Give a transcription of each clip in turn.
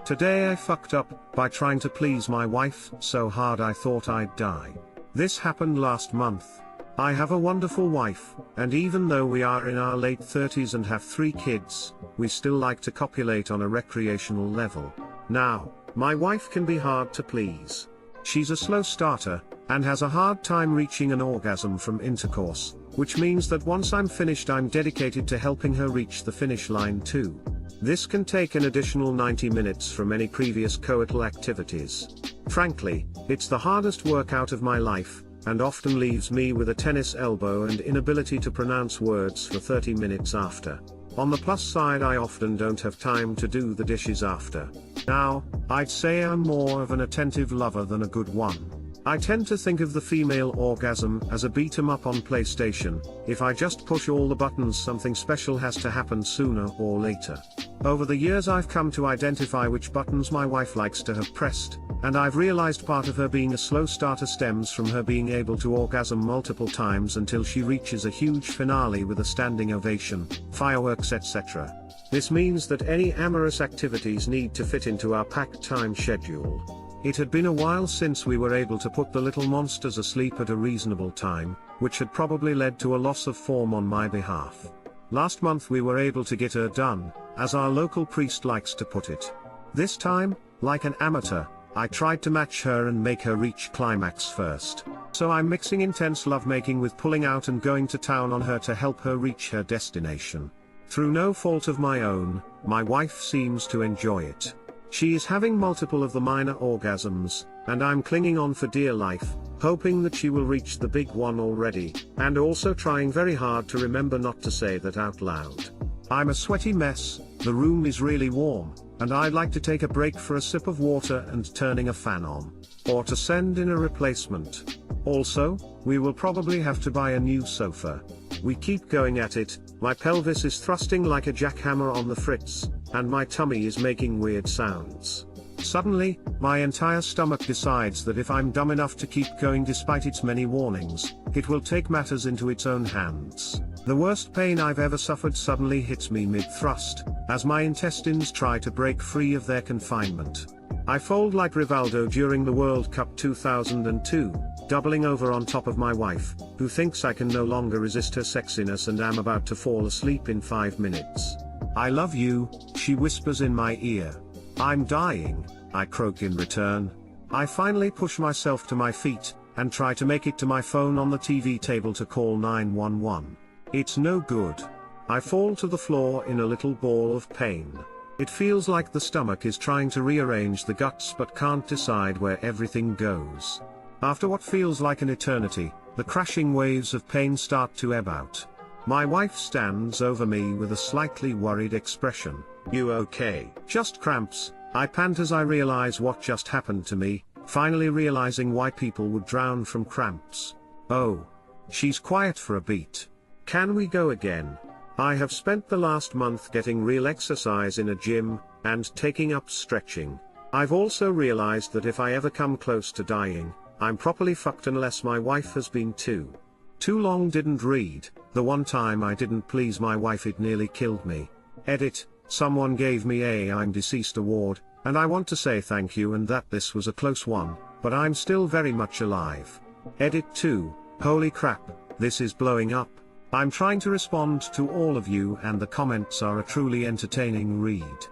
Today I fucked up by trying to please my wife so hard I thought I'd die. This happened last month. I have a wonderful wife, and even though we are in our late 30s and have 3 kids, we still like to copulate on a recreational level. Now, my wife can be hard to please. She's a slow starter, and has a hard time reaching an orgasm from intercourse, which means that once I'm finished I'm dedicated to helping her reach the finish line too. This can take an additional 90 minutes from any previous coital activities. Frankly, it's the hardest workout of my life, and often leaves me with a tennis elbow and inability to pronounce words for 30 minutes after. On the plus side, I often don't have time to do the dishes after. Now, I'd say I'm more of an attentive lover than a good one. I tend to think of the female orgasm as a beat 'em up on PlayStation. If I just push all the buttons, something special has to happen sooner or later. Over the years I've come to identify which buttons my wife likes to have pressed, and I've realized part of her being a slow starter stems from her being able to orgasm multiple times until she reaches a huge finale with a standing ovation, fireworks, etc. This means that any amorous activities need to fit into our packed time schedule. It had been a while since we were able to put the little monsters asleep at a reasonable time, which had probably led to a loss of form on my behalf. Last month we were able to get her done, as our local priest likes to put it. This time, like an amateur, I tried to match her and make her reach climax first. So I'm mixing intense lovemaking with pulling out and going to town on her to help her reach her destination. Through no fault of my own, my wife seems to enjoy it. She is having multiple of the minor orgasms, and I'm clinging on for dear life, hoping that she will reach the big one already, and also trying very hard to remember not to say that out loud. I'm a sweaty mess, the room is really warm, and I'd like to take a break for a sip of water and turning a fan on. Or to send in a replacement. Also, we will probably have to buy a new sofa. We keep going at it, my pelvis is thrusting like a jackhammer on the fritz, and my tummy is making weird sounds. Suddenly, my entire stomach decides that if I'm dumb enough to keep going despite its many warnings, it will take matters into its own hands. The worst pain I've ever suffered suddenly hits me mid-thrust, as my intestines try to break free of their confinement. I fold like Rivaldo during the World Cup 2002, doubling over on top of my wife, who thinks I can no longer resist her sexiness and am about to fall asleep in 5 minutes. "I love you," she whispers in my ear. "I'm dying," I croak in return. I finally push myself to my feet, and try to make it to my phone on the TV table to call 911. It's no good. I fall to the floor in a little ball of pain. It feels like the stomach is trying to rearrange the guts but can't decide where everything goes. After what feels like an eternity, the crashing waves of pain start to ebb out. My wife stands over me with a slightly worried expression. "You okay?" "Just cramps," I pant as I realize what just happened to me, finally realizing why people would drown from cramps. "Oh." She's quiet for a beat. "Can we go again?" I have spent the last month getting real exercise in a gym, and taking up stretching. I've also realized that if I ever come close to dying, I'm properly fucked unless my wife has been too. Too long didn't read, the one time I didn't please my wife it nearly killed me. Edit, someone gave me a I'm deceased award, and I want to say thank you and that this was a close one, but I'm still very much alive. Edit 2, holy crap, this is blowing up. I'm trying to respond to all of you and the comments are a truly entertaining read.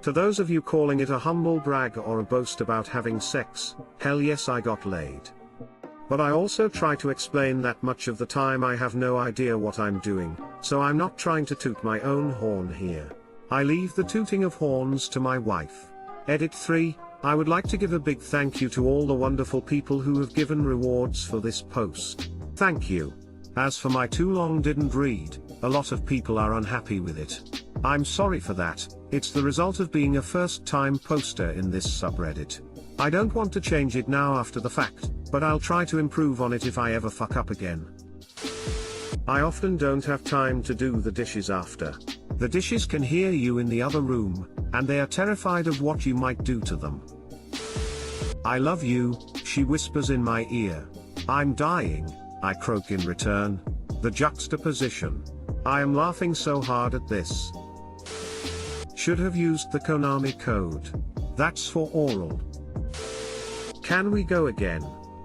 To those of you calling it a humble brag or a boast about having sex, hell yes I got laid. But I also try to explain that much of the time I have no idea what I'm doing, so I'm not trying to toot my own horn here. I leave the tooting of horns to my wife. Edit 3, I would like to give a big thank you to all the wonderful people who have given rewards for this post. Thank you. As for my too long didn't read, a lot of people are unhappy with it. I'm sorry for that, it's the result of being a first-time poster in this subreddit. I don't want to change it now after the fact, but I'll try to improve on it if I ever fuck up again. I often don't have time to do the dishes after. The dishes can hear you in the other room, and they are terrified of what you might do to them. "I love you," she whispers in my ear. "I'm dying," I croak in return. The juxtaposition. I am laughing so hard at this. Should have used the Konami code. That's for oral. Can we go again?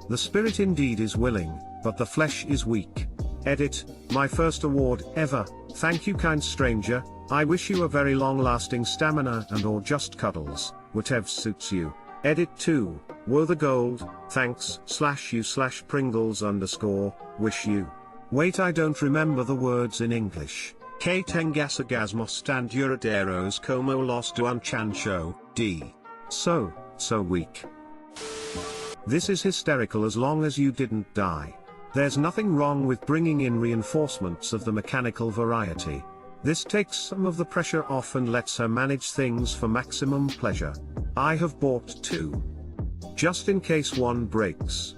The spirit indeed is willing, but the flesh is weak. Edit, my first award ever, thank you kind stranger, I wish you a very long-lasting stamina and or just cuddles, whatever suits you. Edit 2, woe the gold, thanks, /you/ Pringles _ wish you. Wait, I don't remember the words in English. Que tengasagazmos and duraderos como los duanchancho, d. So weak. This is hysterical as long as you didn't die. There's nothing wrong with bringing in reinforcements of the mechanical variety. This takes some of the pressure off and lets her manage things for maximum pleasure. I have bought 2. Just in case one breaks.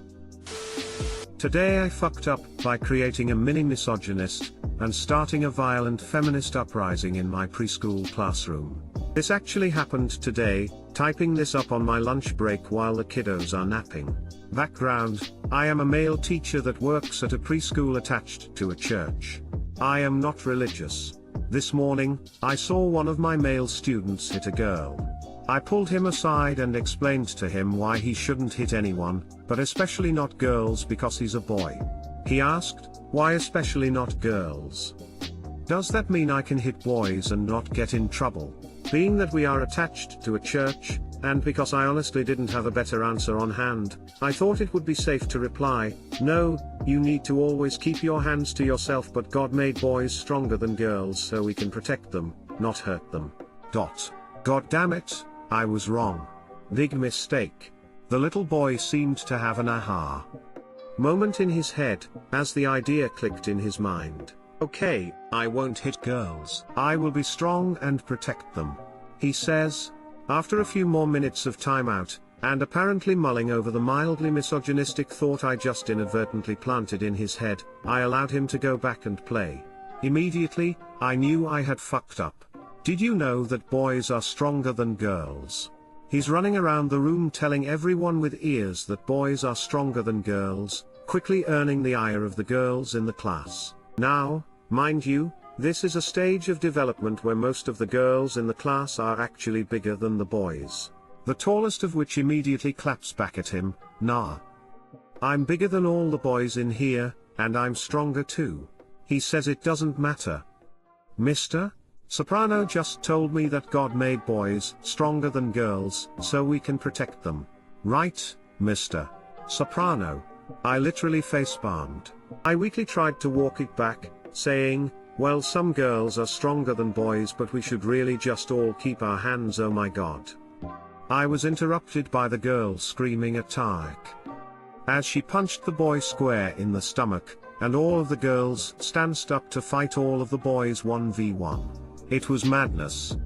Today I fucked up by creating a mini misogynist and starting a violent feminist uprising in my preschool classroom. This actually happened today, typing this up on my lunch break while the kiddos are napping. Background, I am a male teacher that works at a preschool attached to a church. I am not religious. This morning, I saw one of my male students hit a girl. I pulled him aside and explained to him why he shouldn't hit anyone, but especially not girls because he's a boy. He asked, why especially not girls? Does that mean I can hit boys and not get in trouble? Being that we are attached to a church, and because I honestly didn't have a better answer on hand, I thought it would be safe to reply, no, you need to always keep your hands to yourself, but God made boys stronger than girls so we can protect them, not hurt them. God damn it, I was wrong. Big mistake. The little boy seemed to have an aha moment in his head, as the idea clicked in his mind. Okay, I won't hit girls. I will be strong and protect them. He says. After a few more minutes of timeout, and apparently mulling over the mildly misogynistic thought I just inadvertently planted in his head, I allowed him to go back and play. Immediately, I knew I had fucked up. Did you know that boys are stronger than girls? He's running around the room telling everyone with ears that boys are stronger than girls, quickly earning the ire of the girls in the class. Now, mind you, this is a stage of development where most of the girls in the class are actually bigger than the boys. The tallest of which immediately claps back at him, nah. I'm bigger than all the boys in here, and I'm stronger too. He says it doesn't matter. Mister? Soprano just told me that God made boys stronger than girls, so we can protect them. Right, Mr. Soprano. I literally face-palmed. I weakly tried to walk it back, saying, well, some girls are stronger than boys, but we should really just all keep our hands, oh my god. I was interrupted by the girl screaming at Tarek as she punched the boy square in the stomach, and all of the girls stanced up to fight all of the boys 1v1. It was madness.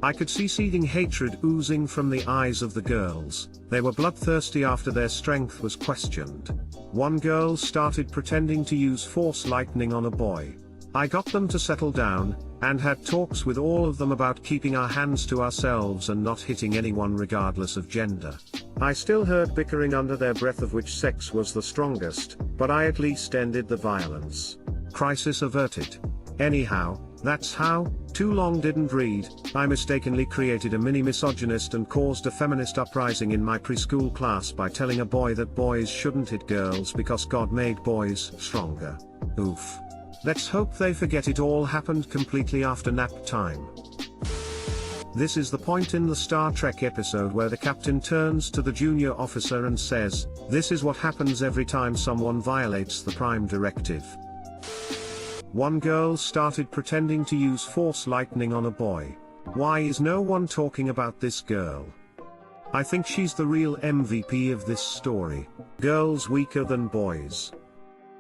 I could see seething hatred oozing from the eyes of the girls. They were bloodthirsty after their strength was questioned. One girl started pretending to use force lightning on a boy. I got them to settle down, and had talks with all of them about keeping our hands to ourselves and not hitting anyone regardless of gender. I still heard bickering under their breath of which sex was the strongest, but I at least ended the violence. Crisis averted. Anyhow, that's how. Too long didn't read, I mistakenly created a mini misogynist and caused a feminist uprising in my preschool class by telling a boy that boys shouldn't hit girls because God made boys stronger. Oof. Let's hope they forget it all happened completely after nap time. This is the point in the Star Trek episode where the captain turns to the junior officer and says, this is what happens every time someone violates the Prime Directive. One girl started pretending to use force lightning on a boy. Why is no one talking about this girl? I think she's the real MVP of this story. Girls weaker than boys.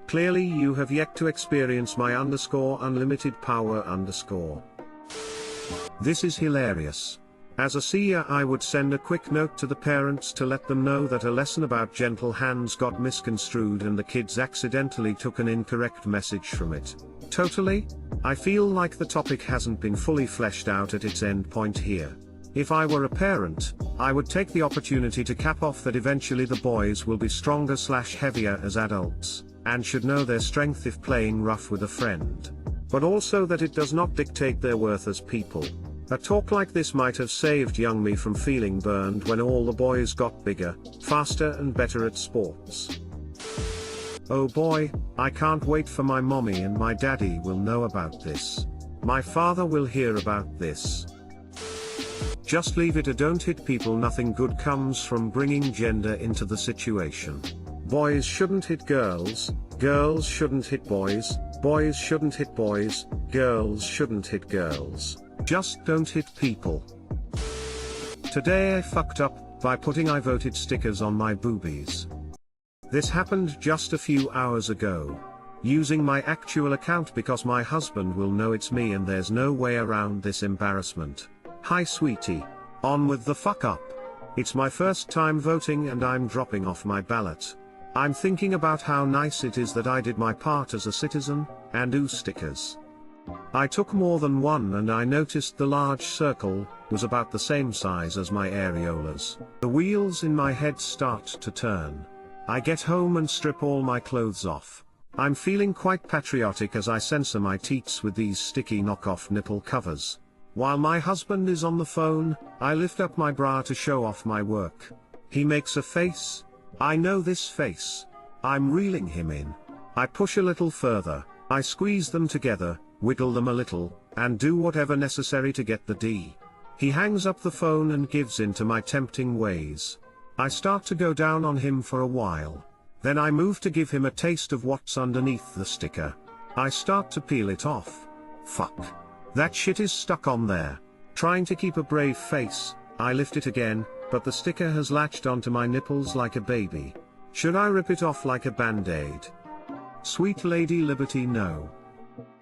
Clearly you have yet to experience my _unlimited power_. This is hilarious. As a seer, I would send a quick note to the parents to let them know that a lesson about gentle hands got misconstrued and the kids accidentally took an incorrect message from it. Totally? I feel like the topic hasn't been fully fleshed out at its end point here. If I were a parent, I would take the opportunity to cap off that eventually the boys will be stronger/heavier as adults, and should know their strength if playing rough with a friend. But also that it does not dictate their worth as people. A talk like this might have saved young me from feeling burned when all the boys got bigger, faster and better at sports. Oh boy, I can't wait for my mommy and my daddy will know about this. My father will hear about this. Just leave it or don't hit people. Nothing good comes from bringing gender into the situation. Boys shouldn't hit girls, girls shouldn't hit boys, boys shouldn't hit boys, girls shouldn't hit girls. Just don't hit people. Today I fucked up by putting I voted stickers on my boobies. This happened just a few hours ago. Using my actual account because my husband will know it's me and there's no way around this embarrassment. Hi sweetie. On with the fuck up. It's my first time voting and I'm dropping off my ballot. I'm thinking about how nice it is that I did my part as a citizen, and ooh stickers. I took more than one and I noticed the large circle was about the same size as my areolas. The wheels in my head start to turn. I get home and strip all my clothes off. I'm feeling quite patriotic as I censor my teats with these sticky knockoff nipple covers. While my husband is on the phone, I lift up my bra to show off my work. He makes a face. I know this face. I'm reeling him in. I push a little further, I squeeze them together, wiggle them a little, and do whatever necessary to get the D. He hangs up the phone and gives in to my tempting ways. I start to go down on him for a while. Then I move to give him a taste of what's underneath the sticker. I start to peel it off. Fuck. That shit is stuck on there. Trying to keep a brave face, I lift it again, but the sticker has latched onto my nipples like a baby. Should I rip it off like a band-aid? Sweet Lady Liberty, no.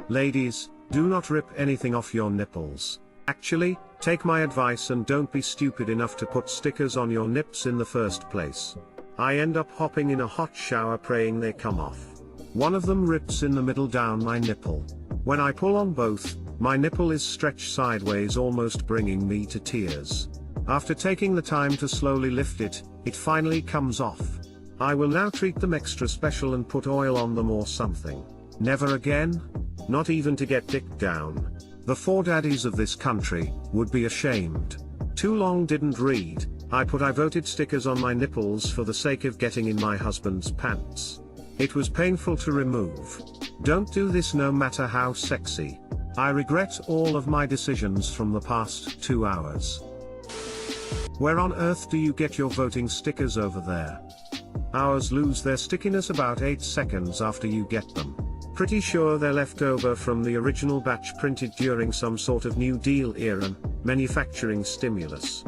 Ladies, do not rip anything off your nipples. Actually, take my advice and don't be stupid enough to put stickers on your nips in the first place. I end up hopping in a hot shower praying they come off. One of them rips in the middle down my nipple. When I pull on both, my nipple is stretched sideways, almost bringing me to tears. After taking the time to slowly lift it, it finally comes off. I will now treat them extra special and put oil on them or something. Never again? Not even to get dick down. The four daddies of this country would be ashamed. Too long didn't read. I put I voted stickers on my nipples for the sake of getting in my husband's pants. It was painful to remove. Don't do this no matter how sexy. I regret all of my decisions from the past 2 hours. Where on earth do you get your voting stickers over there? Ours lose their stickiness about 8 seconds after you get them. Pretty sure they're left over from the original batch printed during some sort of New Deal era manufacturing stimulus.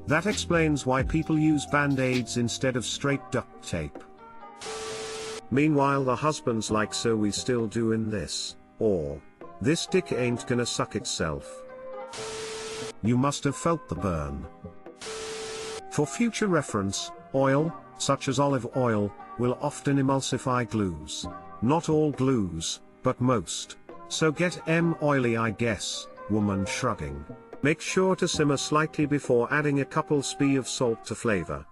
That explains why people use band-aids instead of straight duct tape. Meanwhile the husband's like, so we still doing this, or this dick ain't gonna suck itself. You must have felt the burn. For future reference, oil, such as olive oil, will often emulsify glues. Not all glues, but most. So get oily I guess, woman shrugging. Make sure to simmer slightly before adding a couple sp of salt to flavor.